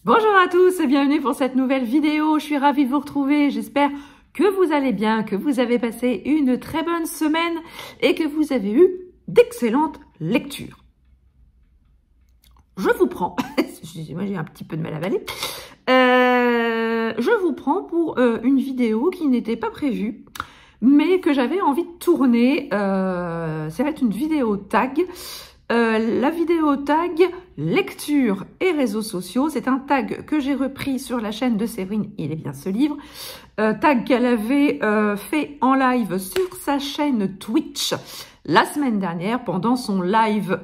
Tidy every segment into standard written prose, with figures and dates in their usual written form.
Bonjour à tous et bienvenue pour cette nouvelle vidéo. Je suis ravie de vous retrouver. J'espère que vous allez bien, que vous avez passé une très bonne semaine et que vous avez eu d'excellentes lectures. Je vous prends, moi j'ai un petit peu de mal à avaler, je vous prends pour une vidéo qui n'était pas prévue, mais que j'avais envie de tourner. Ça va être une vidéo tag. La vidéo tag lecture et réseaux sociaux, c'est un tag que j'ai repris sur la chaîne de Séverine, il est bien ce livre, tag qu'elle avait fait en live sur sa chaîne Twitch la semaine dernière pendant son live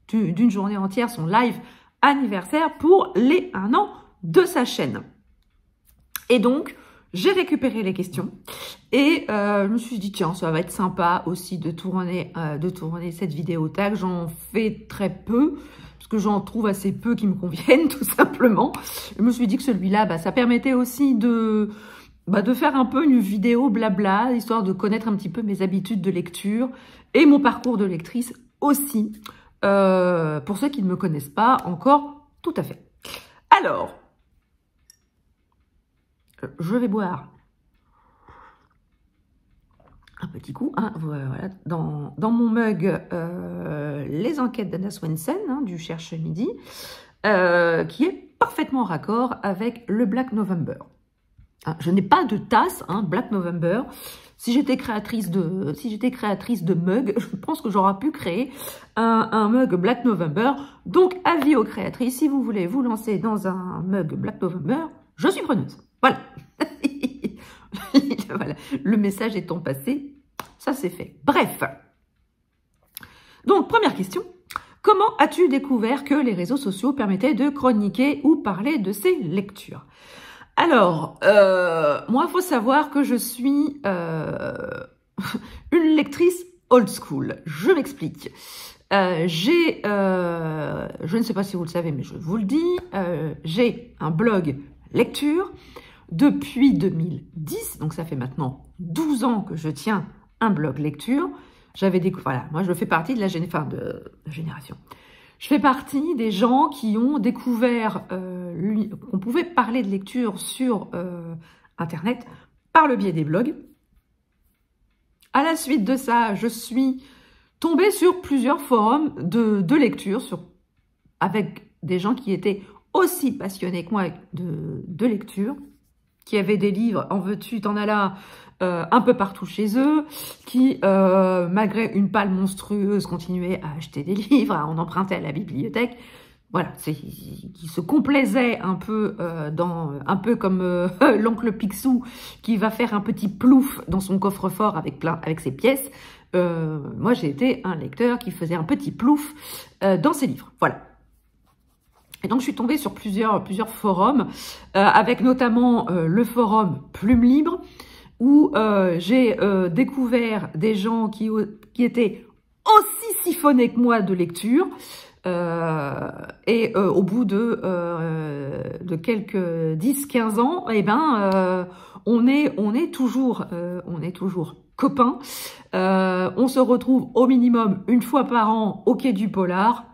d'une journée entière, son live anniversaire pour les 1 an de sa chaîne. Et donc, j'ai récupéré les questions et je me suis dit tiens, ça va être sympa aussi de tourner cette vidéo tag. J'en fais très peu parce que j'en trouve assez peu qui me conviennent tout simplement. Je me suis dit que celui-là, ça permettait aussi de faire un peu une vidéo blabla, histoire de connaître un petit peu mes habitudes de lecture et mon parcours de lectrice aussi, pour ceux qui ne me connaissent pas encore tout à fait. Alors, je vais boire un petit coup, hein, voilà, dans mon mug, les enquêtes d'Anna Swensen, hein, du Cherche Midi, qui est parfaitement raccord avec le Black November. Hein, je n'ai pas de tasse, hein, Black November. Si j'étais créatrice de mug, je pense que j'aurais pu créer un mug Black November. Donc, avis aux créatrices, si vous voulez vous lancer dans un mug Black November, je suis preneuse. Voilà. Voilà. Le message étant passé, ça c'est fait. Bref. Donc, première question. Comment as-tu découvert que les réseaux sociaux permettaient de chroniquer ou parler de ses lectures? Alors, moi, il faut savoir que je suis une lectrice old school. Je m'explique. Je ne sais pas si vous le savez, mais je vous le dis, j'ai un blog lecture depuis 2010, donc ça fait maintenant 12 ans que je tiens un blog lecture. J'avais découvert, voilà, moi je fais partie de la génération. Je fais partie des gens qui ont découvert qu'on pouvait parler de lecture sur Internet par le biais des blogs. À la suite de ça, je suis tombée sur plusieurs forums de lecture avec des gens qui étaient aussi passionnés que moi de lecture, qui avaient des livres, en veux-tu, t'en as là, un peu partout chez eux, qui, malgré une palle monstrueuse, continuaient à acheter des livres, à en emprunter à la bibliothèque. Voilà, qui se complaisaient un peu, un peu comme l'oncle Picsou, qui va faire un petit plouf dans son coffre-fort avec ses pièces. Moi, j'ai été un lecteur qui faisait un petit plouf dans ses livres. Voilà. Et donc, je suis tombée sur plusieurs forums, avec notamment le forum Plume Libre, où j'ai découvert des gens qui étaient aussi siphonnés que moi de lecture. Et au bout de quelques 10-15 ans, eh ben, on est toujours copains. On se retrouve au minimum une fois par an au Quai du Polar.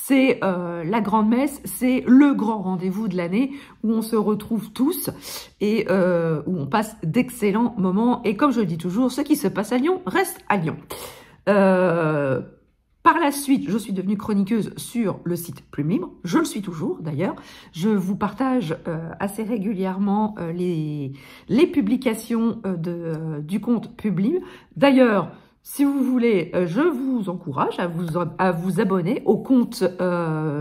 C'est la grande messe, c'est le grand rendez-vous de l'année où on se retrouve tous et où on passe d'excellents moments. Et comme je le dis toujours, ce qui se passe à Lyon reste à Lyon. Par la suite, je suis devenue chroniqueuse sur le site Plume Libre. Je le suis toujours d'ailleurs. Je vous partage assez régulièrement les publications du compte Plume Libre. D'ailleurs, si vous voulez, je vous encourage à vous abonner au compte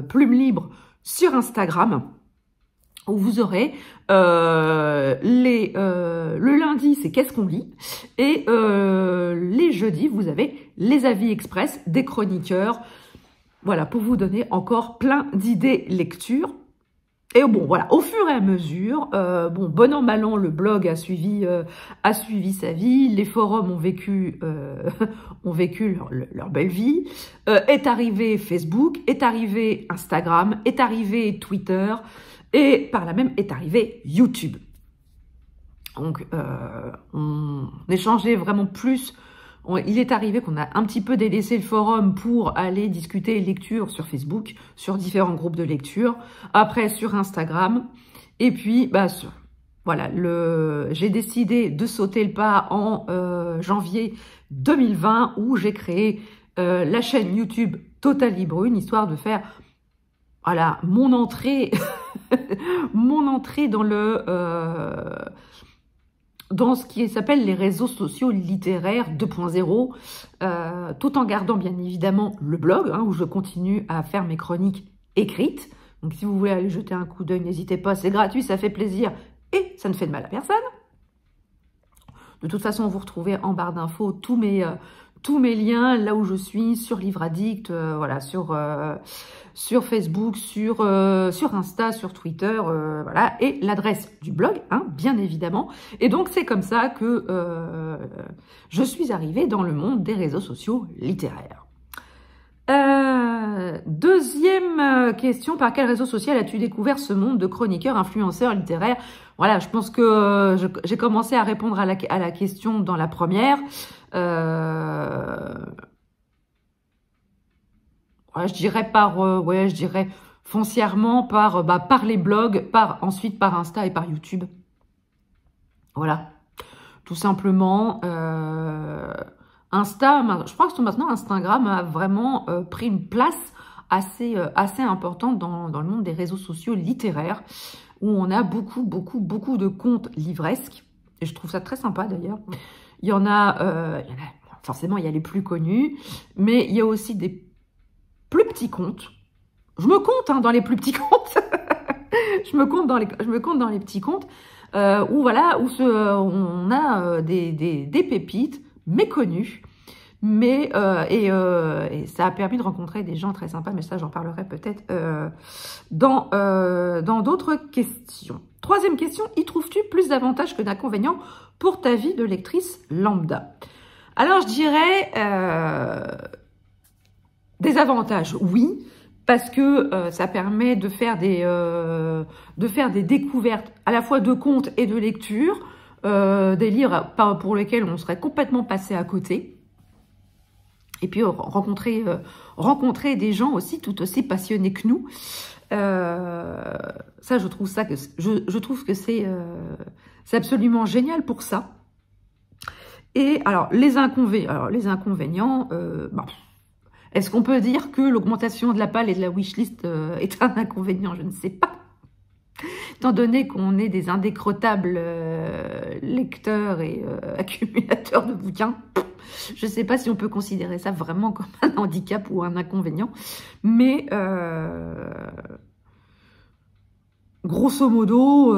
Plume Libre sur Instagram, où vous aurez le lundi, c'est qu'est-ce qu'on lit, et les jeudis, vous avez les avis express des chroniqueurs, voilà, pour vous donner encore plein d'idées lecture. Et bon, voilà, au fur et à mesure, bon an, mal an, le blog a suivi sa vie, les forums ont vécu leur belle vie, est arrivé Facebook, est arrivé Instagram, est arrivé Twitter, et par là même est arrivé YouTube. Donc, on échangeait vraiment plus il est arrivé qu'on a un petit peu délaissé le forum pour aller discuter lecture sur Facebook, sur différents groupes de lecture, après sur Instagram, et puis bah, voilà, j'ai décidé de sauter le pas en janvier 2020 où j'ai créé la chaîne YouTube Totally Brune, histoire de faire voilà, mon entrée, mon entrée dans dans ce qui s'appelle les réseaux sociaux littéraires 2.0, tout en gardant bien évidemment le blog, hein, où je continue à faire mes chroniques écrites. Donc si vous voulez aller jeter un coup d'œil, n'hésitez pas, c'est gratuit, ça fait plaisir et ça ne fait de mal à personne. De toute façon, vous retrouvez en barre d'infos tous mes liens, là où je suis, sur Livre Addict, voilà, sur Facebook, sur Insta, sur Twitter, voilà, et l'adresse du blog, hein, bien évidemment. Et donc, c'est comme ça que je suis arrivée dans le monde des réseaux sociaux littéraires. Deuxième question, par quel réseau social as-tu découvert ce monde de chroniqueurs, influenceurs littéraires? Voilà, je pense que j'ai commencé à répondre à la question dans la première. Ouais, je dirais foncièrement par les blogs, ensuite par Insta et par YouTube. Voilà, tout simplement. Insta, je pense que maintenant Instagram a vraiment pris une place assez importante dans le monde des réseaux sociaux littéraires, où on a beaucoup de comptes livresques, et je trouve ça très sympa d'ailleurs. Il y en a, forcément il y a les plus connus, mais il y a aussi des plus petits comptes. Je me compte hein, dans les plus petits comptes. je me compte dans les petits comptes où voilà, où on a des pépites méconnues, mais et ça a permis de rencontrer des gens très sympas, mais ça j'en parlerai peut-être dans d'autres questions. Troisième question, y trouves-tu plus d'avantages que d'inconvénients pour ta vie de lectrice lambda? Alors je dirais des avantages, oui, parce que ça permet de faire des découvertes à la fois de contes et de lecture, des livres pour lesquels on serait complètement passé à côté. Et puis rencontrer des gens aussi tout aussi passionnés que nous. Ça, je trouve que c'est absolument génial pour ça. Et alors les inconvénients, bon, est-ce qu'on peut dire que l'augmentation de la palle et de la wishlist est un inconvénient? Je ne sais pas. Étant donné qu'on est des indécrottables lecteurs et accumulateurs de bouquins, je ne sais pas si on peut considérer ça vraiment comme un handicap ou un inconvénient. Mais grosso modo,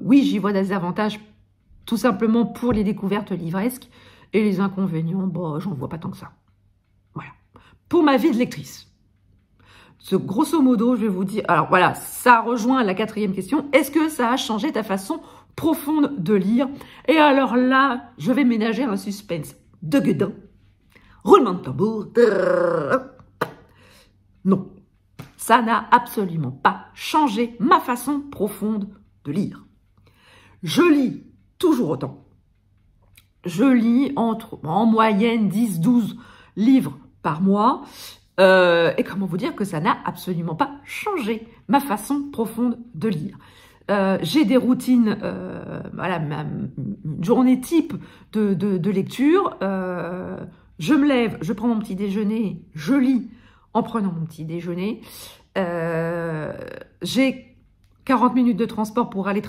oui, j'y vois des avantages tout simplement pour les découvertes livresques. Et les inconvénients, bon, j'en vois pas tant que ça. Voilà. Pour ma vie de lectrice. Grosso modo, je vais vous dire... Alors voilà, ça rejoint la quatrième question. Est-ce que ça a changé ta façon profonde de lire? Et alors là, je vais ménager un suspense de gueudin. Roulement de tambour. Non, ça n'a absolument pas changé ma façon profonde de lire. Je lis toujours autant. Je lis en moyenne 10-12 livres par mois. Et comment vous dire que ça n'a absolument pas changé ma façon profonde de lire. J'ai des routines, voilà, une journée type de lecture. Je me lève, je prends mon petit déjeuner, je lis en prenant mon petit déjeuner. J'ai 40 minutes de transport pour aller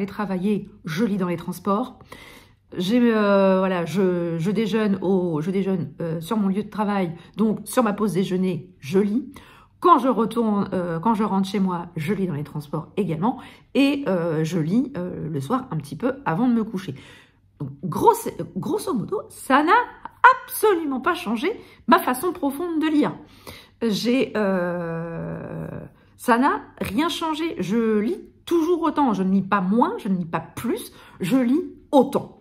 travailler, je lis dans les transports. Voilà, je déjeune sur mon lieu de travail, donc sur ma pause déjeuner, je lis. Quand je rentre chez moi, je lis dans les transports également, et je lis le soir un petit peu avant de me coucher. Donc, grosso modo, ça n'a absolument pas changé ma façon profonde de lire. Ça n'a rien changé. Je lis toujours autant. Je ne lis pas moins, je ne lis pas plus, je lis autant.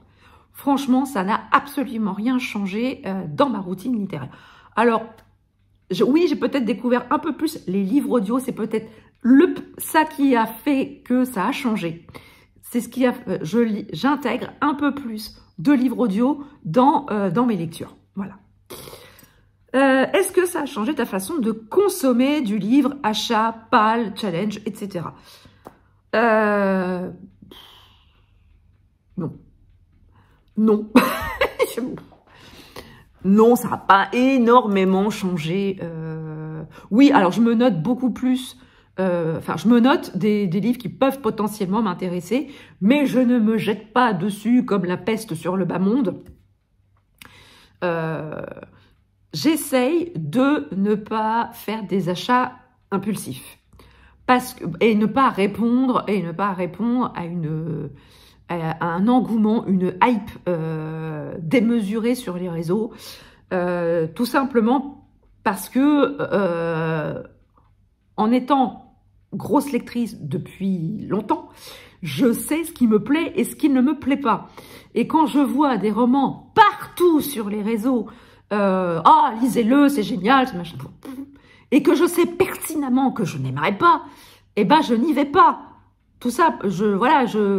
Franchement, ça n'a absolument rien changé dans ma routine littéraire. Alors, oui, j'ai peut-être découvert un peu plus les livres audio. C'est peut-être ça qui a fait que ça a changé. C'est ce qui a j'intègre un peu plus de livres audio dans mes lectures. Voilà. Est-ce que ça a changé ta façon de consommer du livre, achat, PAL, challenge, etc. Non. Non. Non, ça n'a pas énormément changé. Oui, alors je me note beaucoup plus. Enfin, je me note des livres qui peuvent potentiellement m'intéresser, mais je ne me jette pas dessus comme la peste sur le bas monde. J'essaye de ne pas faire des achats impulsifs et ne pas répondre à un engouement, une hype démesurée sur les réseaux, tout simplement parce que en étant grosse lectrice depuis longtemps, je sais ce qui me plaît et ce qui ne me plaît pas. Et quand je vois des romans partout sur les réseaux, ah, lisez-le, c'est génial, c'est machin, et que je sais pertinemment que je n'aimerais pas, eh ben je n'y vais pas. Tout ça, je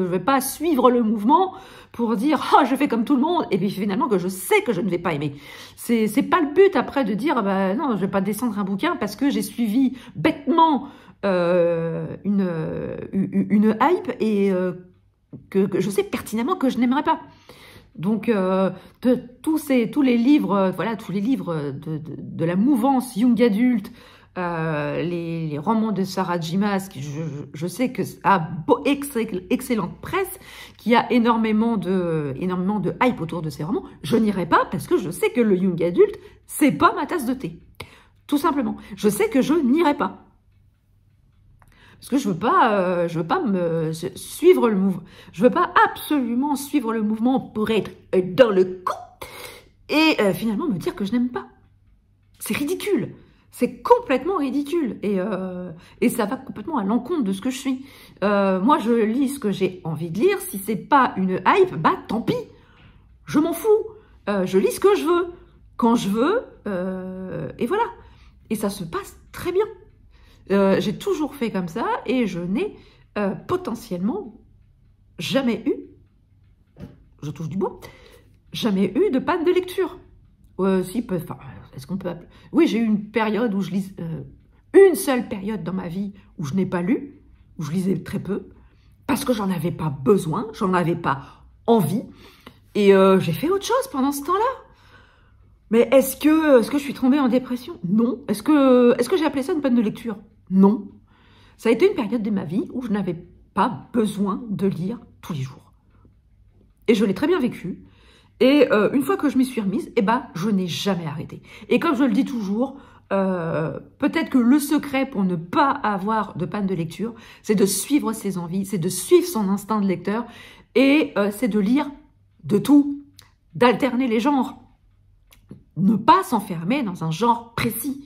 vais pas suivre le mouvement pour dire oh, je fais comme tout le monde et puis finalement que je sais que je ne vais pas aimer. C'est pas le but après de dire bah non, je vais pas descendre un bouquin parce que j'ai suivi bêtement une hype et que je sais pertinemment que je n'aimerais pas. Donc tous les livres, voilà, tous les livres de la mouvance young adulte, les romans de Sarah J. Maas, je sais que a excellente presse, qu'il y a énormément de hype autour de ces romans. Je n'irai pas parce que je sais que le young adulte, c'est pas ma tasse de thé. Tout simplement. Je sais que je n'irai pas. Parce que je veux pas suivre le mouvement. Je veux pas absolument suivre le mouvement pour être dans le coup et finalement me dire que je n'aime pas. C'est ridicule. C'est complètement ridicule et ça va complètement à l'encontre de ce que je suis. Moi, je lis ce que j'ai envie de lire. Si c'est pas une hype, bah tant pis. Je m'en fous. Je lis ce que je veux, quand je veux, et voilà. Et ça se passe très bien. J'ai toujours fait comme ça et je n'ai potentiellement jamais eu, je touche du bois, jamais eu de panne de lecture. Est-ce qu'on peut appeler... Oui, j'ai eu une période où je lis, une seule période dans ma vie où je n'ai pas lu, où je lisais très peu, parce que j'en avais pas besoin, j'en avais pas envie, et j'ai fait autre chose pendant ce temps-là. Mais est-ce que je suis tombée en dépression? Non. Est-ce que j'ai appelé ça une panne de lecture? Non. Ça a été une période de ma vie où je n'avais pas besoin de lire tous les jours. Et je l'ai très bien vécu. Et une fois que je m'y suis remise, eh ben, je n'ai jamais arrêté. Et comme je le dis toujours, peut-être que le secret pour ne pas avoir de panne de lecture, c'est de suivre ses envies, c'est de suivre son instinct de lecteur, et c'est de lire de tout, d'alterner les genres. Ne pas s'enfermer dans un genre précis.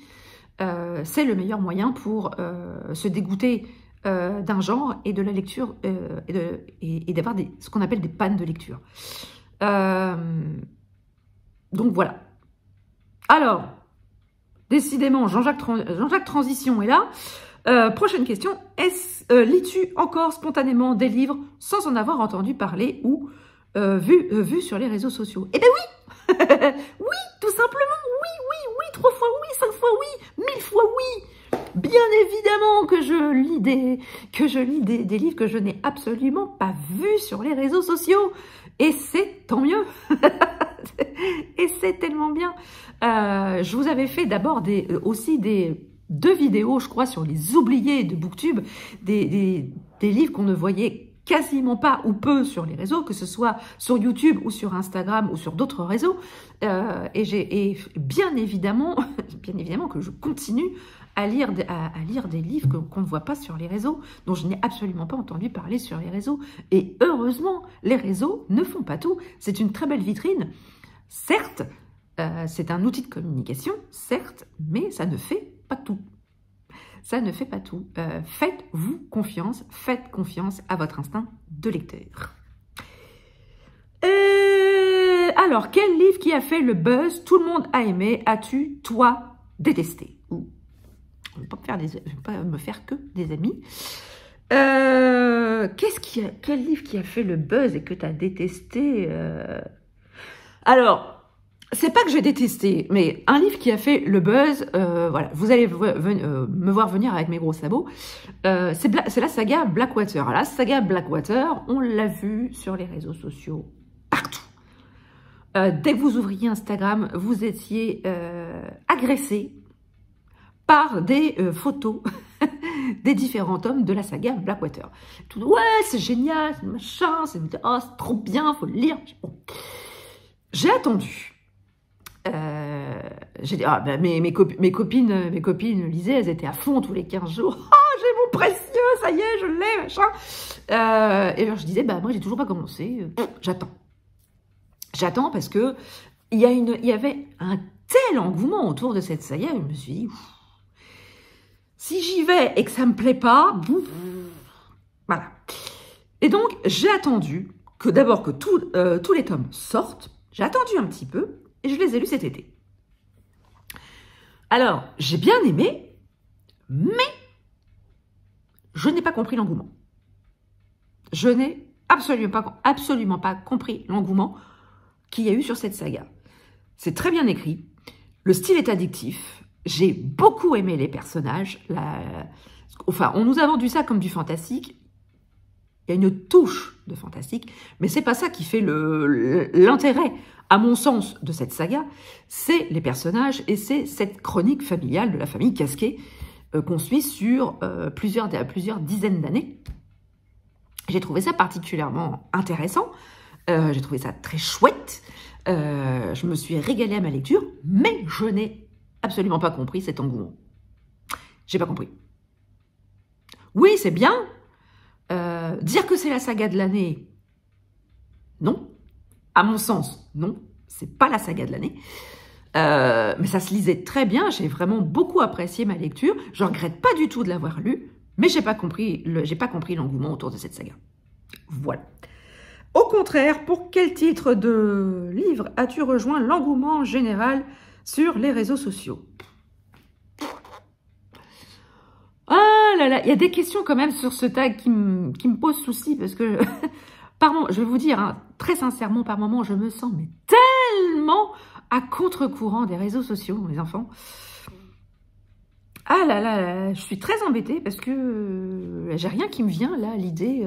C'est le meilleur moyen pour se dégoûter d'un genre et de la lecture et d'avoir ce qu'on appelle des pannes de lecture. Donc voilà. Alors, décidément, Jean-Jacques Transition est là. Prochaine question. Lis-tu encore spontanément des livres sans en avoir entendu parler ou vu sur les réseaux sociaux? Eh bien oui. Oui, tout simplement, oui, 3 fois oui, 5 fois oui, 1000 fois oui. Bien évidemment que je lis des livres que je n'ai absolument pas vus sur les réseaux sociaux. Et c'est tant mieux. Et c'est tellement bien. Je vous avais fait d'abord aussi 2 vidéos, je crois, sur les oubliés de Booktube, des livres qu'on ne voyait quasiment pas ou peu sur les réseaux, que ce soit sur YouTube ou sur Instagram ou sur d'autres réseaux. Et bien évidemment que je continue à lire des livres qu'on ne voit pas sur les réseaux, dont je n'ai absolument pas entendu parler sur les réseaux. Et heureusement, les réseaux ne font pas tout. C'est une très belle vitrine. Certes, c'est un outil de communication, certes, mais ça ne fait pas tout. Ça ne fait pas tout. Faites-vous confiance, faites confiance à votre instinct de lecteur. Alors, quel livre qui a fait le buzz, tout le monde a aimé, as-tu, toi, détesté? Je ne vais pas me faire que des amis. Quel livre qui a fait le buzz et que tu as détesté? Alors, c'est pas que j'ai détesté, mais un livre qui a fait le buzz, voilà, vous allez me voir venir avec mes gros sabots, c'est la saga Blackwater. La saga Blackwater, on l'a vu sur les réseaux sociaux partout. Dès que vous ouvriez Instagram, vous étiez agressé par des photos des différents tomes de la saga Blackwater. Tout, ouais, c'est génial, c'est machin, c'est trop bien, faut le lire. Bon. J'ai attendu. J'ai dit, ah, ben, mes copines lisaient, elles étaient à fond tous les 15 jours. Oh, j'ai mon précieux, ça y est, je l'ai, machin. Et alors je disais, bah moi j'ai toujours pas commencé, j'attends. J'attends parce que il y avait un tel engouement autour de cette saga, je me suis dit, si j'y vais et que ça me plaît pas, voilà. Et donc j'ai attendu que d'abord que tous les tomes sortent. J'ai attendu un petit peu et je les ai lus cet été. Alors, j'ai bien aimé, mais je n'ai pas compris l'engouement. Je n'ai absolument pas compris l'engouement qu'il y a eu sur cette saga. C'est très bien écrit, le style est addictif, j'ai beaucoup aimé les personnages, enfin, on nous a vendu ça comme du fantastique, il y a une touche de fantastique, mais c'est pas ça qui fait l'intérêt, à mon sens, de cette saga, c'est les personnages et c'est cette chronique familiale de la famille Casquet qu'on suit sur plusieurs dizaines d'années. J'ai trouvé ça particulièrement intéressant, j'ai trouvé ça très chouette, je me suis régalée à ma lecture, mais je n'ai absolument pas compris cet engouement. J'ai pas compris. Oui, c'est bien. Dire que c'est la saga de l'année, non. À mon sens, non. C'est pas la saga de l'année. Mais ça se lisait très bien. J'ai vraiment beaucoup apprécié ma lecture. Je regrette pas du tout de l'avoir lu, mais j'ai pas compris l'engouement autour de cette saga. Voilà. Au contraire, pour quel titre de livre as-tu rejoint l'engouement général sur les réseaux sociaux? Ah là là, il y a des questions quand même sur ce tag qui me posent souci parce que, je vais vous dire, hein, très sincèrement, par moments, je me sens mais tellement à contre-courant des réseaux sociaux, les enfants. Ah là là, là, je suis très embêtée parce que j'ai rien qui me vient là, l'idée.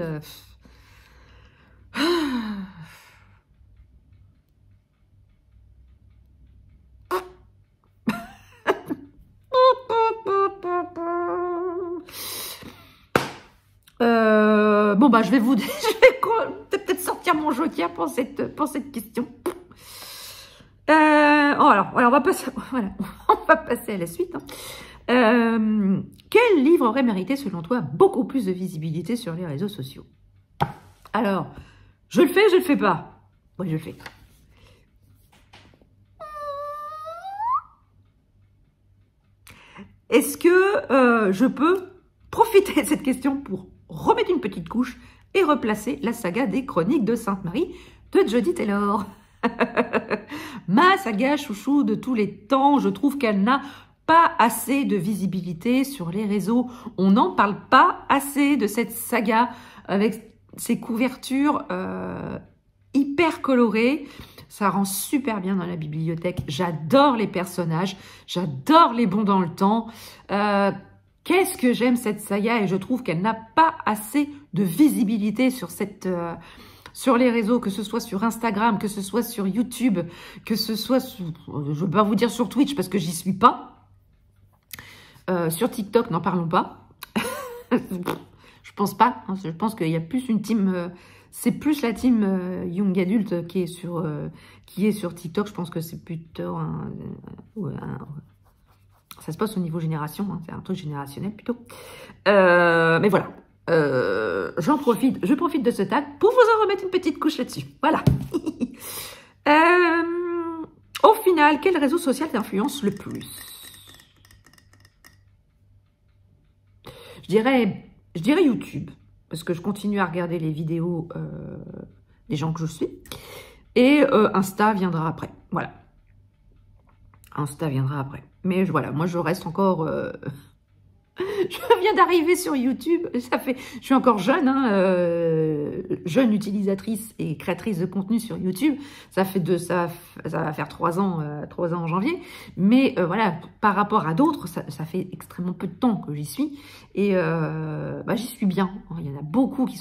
Bon, bah, je vais peut-être sortir mon joker pour cette question. Alors, on va passer, voilà, on va passer à la suite. Hein. Quel livre aurait mérité, selon toi, beaucoup plus de visibilité sur les réseaux sociaux? Alors, je le fais, je le fais pas? Oui, je le fais. Est-ce que je peux profiter de cette question pour remettre une petite couche et replacer la saga des Chroniques de Sainte-Marie de Jodi Taylor? Ma saga chouchou de tous les temps, je trouve qu'elle n'a pas assez de visibilité sur les réseaux. On n'en parle pas assez de cette saga avec ses couvertures hyper colorées. Ça rend super bien dans la bibliothèque. J'adore les personnages, j'adore les bons dans le temps. Qu'est-ce que j'aime cette saga et je trouve qu'elle n'a pas assez de visibilité sur sur les réseaux, que ce soit sur Instagram, que ce soit sur YouTube, que ce soit je ne vais pas vous dire sur Twitch parce que j'y suis pas. Sur TikTok, n'en parlons pas. Je pense pas. Hein, je pense qu'il y a plus une team. C'est plus la team Young Adult qui est sur TikTok. Je pense que c'est plutôt ça se passe au niveau génération. Hein, c'est un truc générationnel plutôt. Mais voilà. Je profite de ce tag pour vous en remettre une petite couche là-dessus. Voilà. Au final, quel réseau social t'influence le plus? Je dirais YouTube, parce que je continue à regarder les vidéos des gens que je suis. Et Insta viendra après. Voilà. Insta viendra après. Mais voilà, moi je reste encore Je viens d'arriver sur YouTube, je suis encore jeune, hein, jeune utilisatrice et créatrice de contenu sur YouTube. Ça va faire 3 ans en janvier. Mais voilà, par rapport à d'autres, ça fait extrêmement peu de temps que j'y suis. Et j'y suis bien. Il y en a beaucoup qui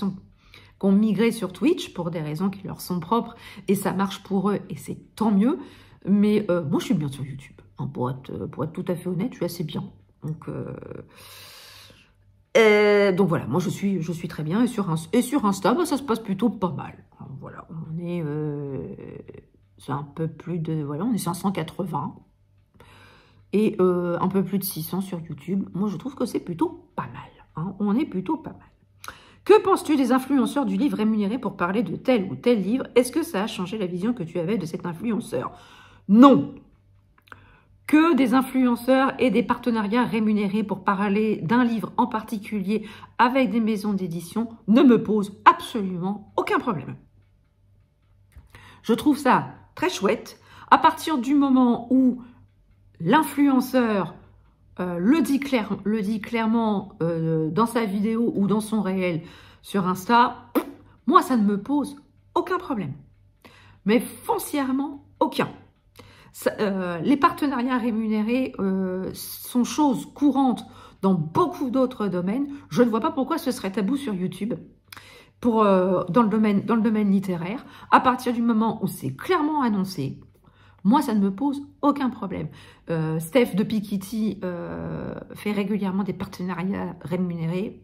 ont migré sur Twitch pour des raisons qui leur sont propres. Et ça marche pour eux et c'est tant mieux. Mais moi, je suis bien sur YouTube. Hein, pour être tout à fait honnête, je suis assez bien. Donc voilà, moi je suis très bien et sur Insta, ça se passe plutôt pas mal. Alors, voilà, c'est un peu plus de, voilà, on est 580 et un peu plus de 600 sur YouTube. Moi je trouve que c'est plutôt pas mal. Hein, on est plutôt pas mal. Que penses-tu des influenceurs du livre rémunérés pour parler de tel ou tel livre? Est-ce que ça a changé la vision que tu avais de cet influenceur? Non. Que des influenceurs et des partenariats rémunérés pour parler d'un livre en particulier avec des maisons d'édition ne me pose absolument aucun problème. Je trouve ça très chouette à partir du moment où l'influenceur le dit clairement dans sa vidéo ou dans son réel sur Insta. Moi, ça ne me pose aucun problème. Mais foncièrement, aucun. Les partenariats rémunérés sont choses courantes dans beaucoup d'autres domaines. Je ne vois pas pourquoi ce serait tabou sur YouTube dans le domaine littéraire. À partir du moment où c'est clairement annoncé, moi, ça ne me pose aucun problème. Steph de Piketty fait régulièrement des partenariats rémunérés.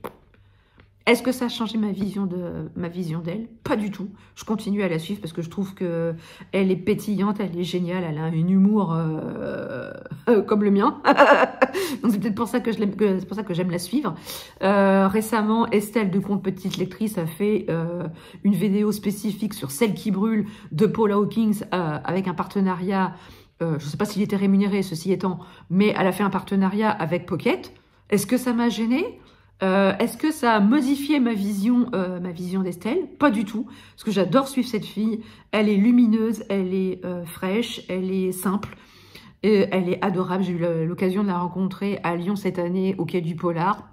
Est-ce que ça a changé ma vision d'elle? Pas du tout. Je continue à la suivre parce que je trouve que elle est pétillante, elle est géniale, elle a un humour comme le mien. Donc c'est peut-être pour ça que j'aime la suivre. Récemment, Estelle de Compte Petite Lectrice a fait une vidéo spécifique sur Celle qui brûle de Paula Hawkins avec un partenariat. Je ne sais pas s'il était rémunéré, ceci étant, mais elle a fait un partenariat avec Pocket. Est-ce que ça m'a gênée? Est-ce que ça a modifié ma vision d'Estelle? Pas du tout, parce que j'adore suivre cette fille. Elle est lumineuse, elle est fraîche, elle est simple, et elle est adorable. J'ai eu l'occasion de la rencontrer à Lyon cette année, au Quai du Polar.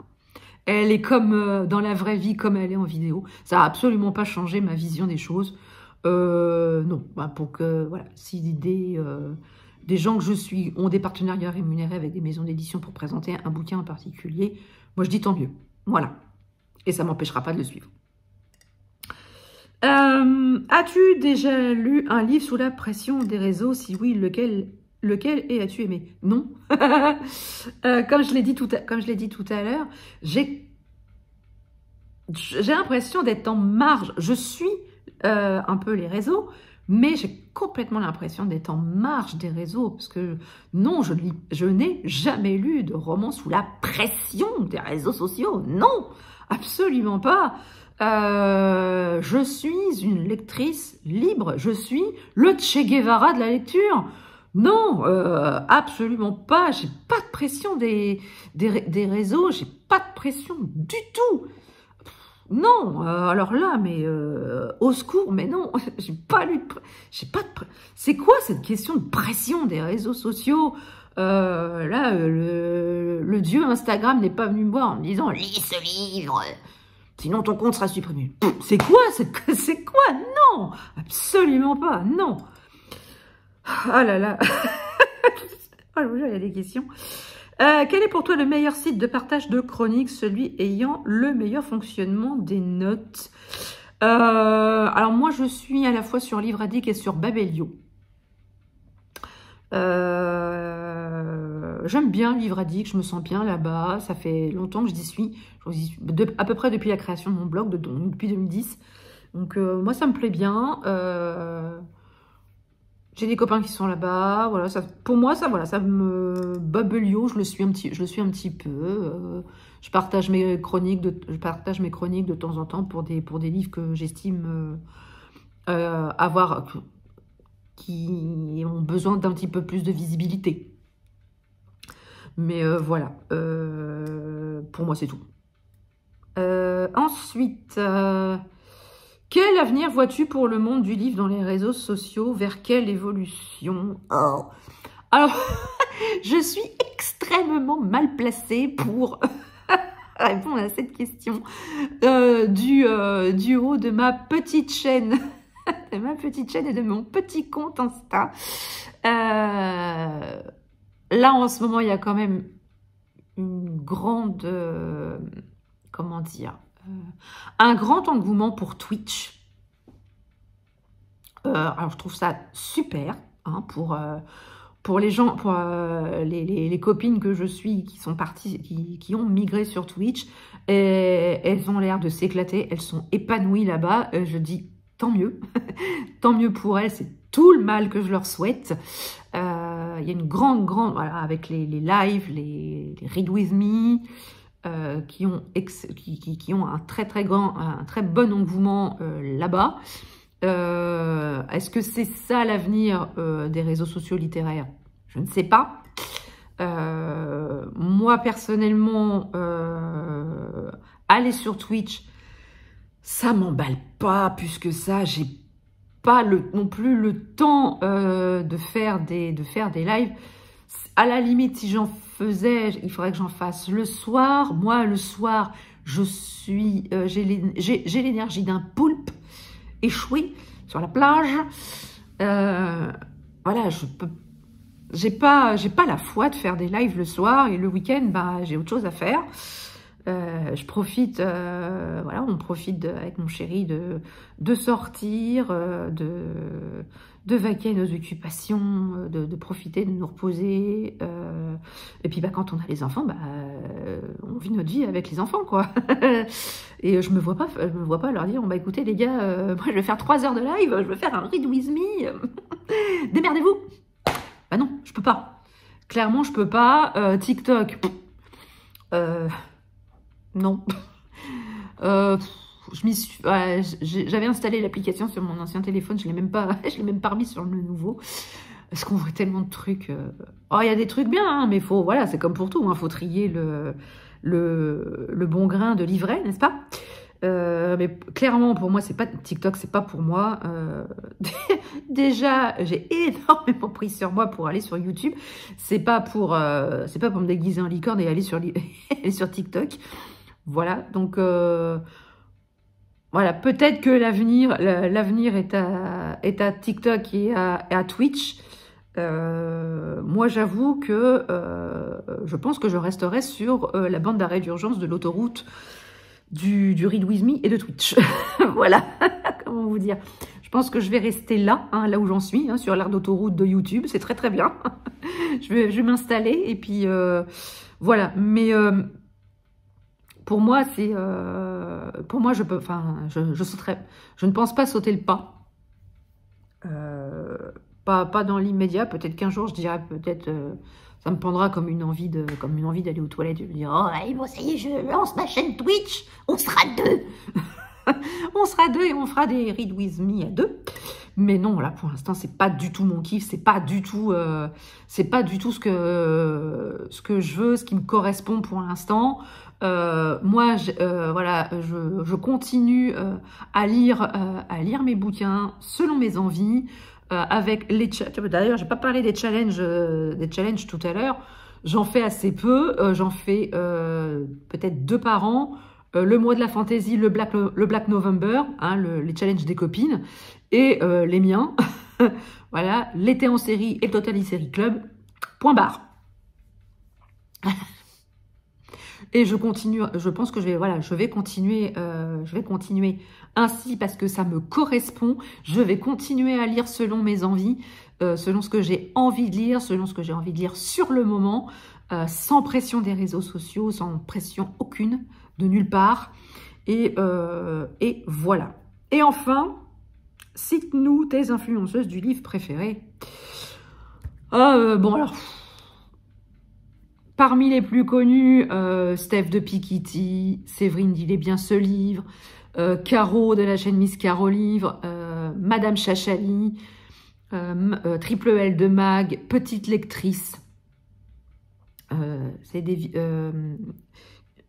Elle est comme dans la vraie vie, comme elle est en vidéo. Ça n'a absolument pas changé ma vision des choses. Non, pour que, voilà, si des gens que je suis ont des partenariats rémunérés avec des maisons d'édition pour présenter un bouquin en particulier, moi je dis tant mieux. Voilà. Et ça ne m'empêchera pas de le suivre. As-tu déjà lu un livre sous la pression des réseaux? Si oui, lequel et as-tu aimé? Non. Comme je l'ai dit tout à l'heure, j'ai l'impression d'être en marge. Je suis un peu les réseaux, mais j'ai complètement l'impression d'être en marge des réseaux, parce que non, je n'ai jamais lu de roman sous la pression des réseaux sociaux. Non, absolument pas. Je suis une lectrice libre. Je suis le Che Guevara de la lecture. Non, absolument pas. J'ai pas de pression des réseaux. J'ai pas de pression du tout. Non, alors là, mais au secours, mais non, j'ai pas lu c'est quoi cette question de pression des réseaux sociaux? Là, le dieu Instagram n'est pas venu me voir en me disant « Lis ce livre, sinon ton compte sera supprimé. » C'est quoi? C'est quoi? Non, absolument pas, non. Ah là là. Oh, il y a des questions. Quel est pour toi le meilleur site de partage de chroniques, celui ayant le meilleur fonctionnement des notes? Alors moi, je suis à la fois sur Livradic et sur Babelio. J'aime bien Livradic, je me sens bien là-bas. Ça fait longtemps que j'y suis, à peu près depuis la création de mon blog, depuis 2010. Donc moi, ça me plaît bien. J'ai des copains qui sont là-bas, voilà. Pour moi, ça me Babelio, je le suis un petit peu. Je partage mes chroniques de temps en temps pour des livres que j'estime qui ont besoin d'un petit peu plus de visibilité. Mais voilà, pour moi c'est tout. Ensuite, quel avenir vois-tu pour le monde du livre dans les réseaux sociaux? Vers quelle évolution? Alors, je suis extrêmement mal placée pour répondre à cette question du haut de ma petite chaîne, de ma petite chaîne et de mon petit compte Insta. Là, en ce moment, il y a quand même une grande, comment dire, un grand engouement pour Twitch. Alors, je trouve ça super hein, pour les gens, pour les copines que je suis qui sont parties, qui ont migré sur Twitch. Et elles ont l'air de s'éclater, elles sont épanouies là-bas. Je dis tant mieux, tant mieux pour elles. C'est tout le mal que je leur souhaite. Il y a une grande, voilà, avec les lives, les Read With Me, qui ont un très bon engouement là-bas. Est-ce que c'est ça l'avenir des réseaux sociaux littéraires? Je ne sais pas. Moi, personnellement, aller sur Twitch, ça m'emballe pas plus que ça. J'ai pas non plus le temps de faire des lives. À la limite, si j'en faisais, il faudrait que j'en fasse le soir. Moi, le soir, j'ai l'énergie d'un poulpe échoué sur la plage. Voilà, j'ai pas la foi de faire des lives le soir et le week-end, bah, j'ai autre chose à faire. Je profite, voilà, on profite avec mon chéri de sortir, de vaquer nos occupations, de profiter, de nous reposer. Et puis bah, quand on a les enfants, bah, on vit notre vie avec les enfants, quoi. Et je me vois pas leur dire, bah écoutez les gars, moi je vais faire 3 heures de live, je vais faire un Read With Me, démerdez-vous. Bah non, je peux pas. Clairement, je peux pas. TikTok, non. J'avais installé l'application sur mon ancien téléphone, je l'ai même pas remis sur le nouveau. Parce qu'on voit tellement de trucs. Oh, il y a des trucs bien, hein, mais faut, voilà, c'est comme pour tout, hein, faut trier le bon grain de l'ivraie, n'est-ce pas? Mais clairement, pour moi, c'est pas TikTok, c'est pas pour moi. Déjà, j'ai énormément pris sur moi pour aller sur YouTube. C'est pas pour me déguiser en licorne et aller sur TikTok. Voilà, donc voilà, peut-être que l'avenir est à TikTok et à Twitch. Moi, j'avoue que je pense que je resterai sur la bande d'arrêt d'urgence de l'autoroute du Read With Me et de Twitch. Voilà, comment vous dire. Je pense que je vais rester là, hein, là où j'en suis, hein, sur l'aire d'autoroute de YouTube. C'est très bien. Je vais m'installer et puis voilà. Mais pour moi, je sauterai. Je ne pense pas sauter le pas. Pas dans l'immédiat. Peut-être qu'un jour, je dirais peut-être. Ça me prendra comme une envie d'aller aux toilettes. Je vais me dire, oh, allez, bon, ça y est, je lance ma chaîne Twitch. On sera 2. On sera 2 et on fera des Read With Me à 2. Mais non, là, pour l'instant, c'est pas du tout mon kiff. C'est pas du tout ce que je veux, ce qui me correspond pour l'instant. Moi, voilà, je continue à lire mes bouquins selon mes envies. Avec les challenges. D'ailleurs, j'ai pas parlé des challenges tout à l'heure. J'en fais assez peu. J'en fais peut-être 2 par an. Le mois de la fantaisie, le Black November, hein, les challenges des copines, et les miens. Voilà, l'été en série et le Totally Série Club. Point barre. Et je continue, je pense que je vais continuer ainsi parce que ça me correspond. Je vais continuer à lire selon mes envies, selon ce que j'ai envie de lire, selon ce que j'ai envie de lire sur le moment, sans pression des réseaux sociaux, sans pression aucune, de nulle part. Et voilà. Et enfin, cite-nous tes influenceuses du livre préféré. Bon alors... Parmi les plus connus, Steph de Piketty, Séverine dit bien ce livre, Caro de la chaîne Miss Caro Livre, Madame Chachali, Triple L de Mag, Petite Lectrice, c'est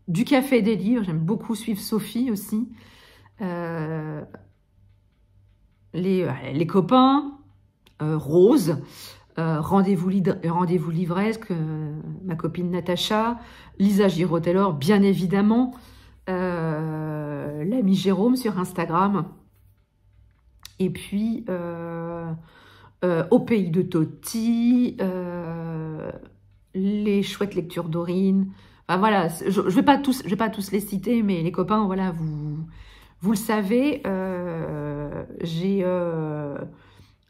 du Café des Livres, j'aime beaucoup suivre Sophie aussi, les copains, Rose, Rendez-vous livresque, ma copine Natacha, Lisa Giraud-Taylor, bien évidemment, l'ami Jérôme sur Instagram, et puis Au pays de Toti, les chouettes lectures d'Aurine. Enfin, voilà, je vais pas tous les citer, mais les copains, voilà, vous le savez,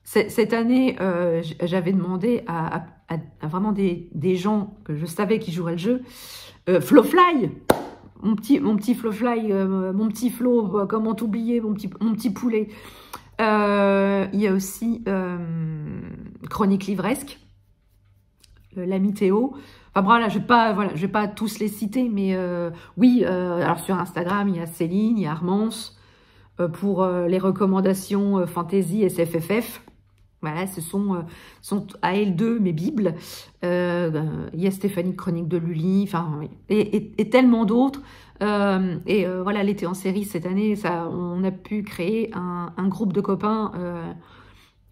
cette année, j'avais demandé à vraiment des gens que je savais qui joueraient le jeu. Flowfly, mon petit Flowfly, mon petit Flo, comment t'oublier, mon petit poulet. Il y a aussi Chronique livresque, l'ami Théo. Enfin voilà, je vais pas tous les citer, mais oui, alors sur Instagram, il y a Céline, il y a Armance, pour les recommandations fantasy SFFF. Voilà, ce sont à L2 mes bibles. Il y a Stéphanie, Chronique de Lully, enfin, et tellement d'autres. Voilà, l'été en série cette année, on a pu créer un groupe de copains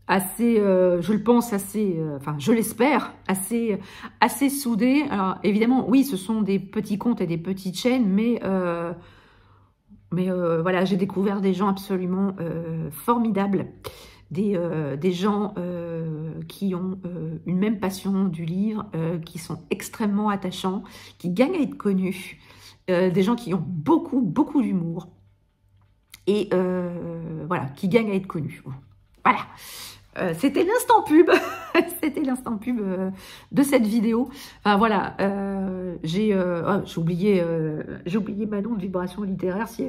assez, je le pense, assez, enfin, je l'espère, assez soudés. Alors, évidemment, oui, ce sont des petits comptes et des petites chaînes, mais voilà, j'ai découvert des gens absolument formidables. Des gens qui ont une même passion du livre, qui sont extrêmement attachants, qui gagnent à être connus, des gens qui ont beaucoup d'humour, et voilà, qui gagnent à être connus. Voilà, c'était l'instant pub, c'était l'instant pub de cette vidéo. Enfin voilà, j'ai oublié Manon de Vibration Littéraire, si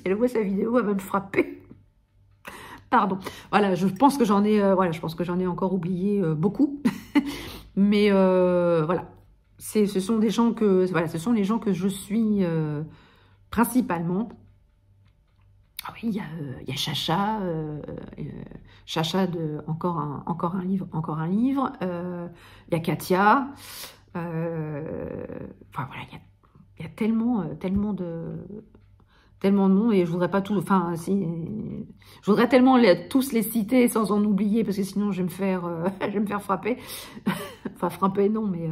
elle voit sa vidéo, elle va me frapper. Pardon. Voilà, je pense que j'en ai encore oublié beaucoup, mais voilà, ce sont des gens que les gens que je suis principalement. Ah oui, il y a Chacha, de encore un livre. Il y a Katia. Enfin voilà, il y a tellement de noms, et je voudrais pas tout, enfin, si, je voudrais tellement tous les citer sans en oublier, parce que sinon je vais me faire frapper. Enfin, frapper non, mais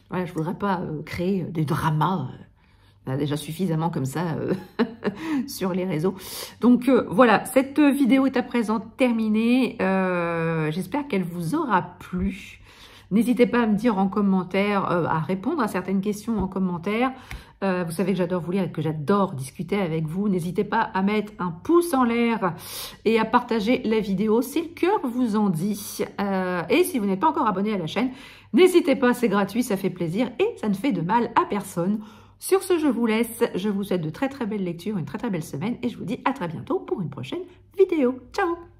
voilà, je voudrais pas créer des dramas. Il y en a déjà suffisamment comme ça sur les réseaux. Donc voilà, cette vidéo est à présent terminée. J'espère qu'elle vous aura plu. N'hésitez pas à me dire en commentaire, à répondre à certaines questions en commentaire. Vous savez que j'adore vous lire et que j'adore discuter avec vous. N'hésitez pas à mettre un pouce en l'air et à partager la vidéo si le cœur vous en dit. Et si vous n'êtes pas encore abonné à la chaîne, n'hésitez pas, c'est gratuit, ça fait plaisir et ça ne fait de mal à personne. Sur ce, je vous laisse. Je vous souhaite de très belles lectures, une très belle semaine et je vous dis à très bientôt pour une prochaine vidéo. Ciao!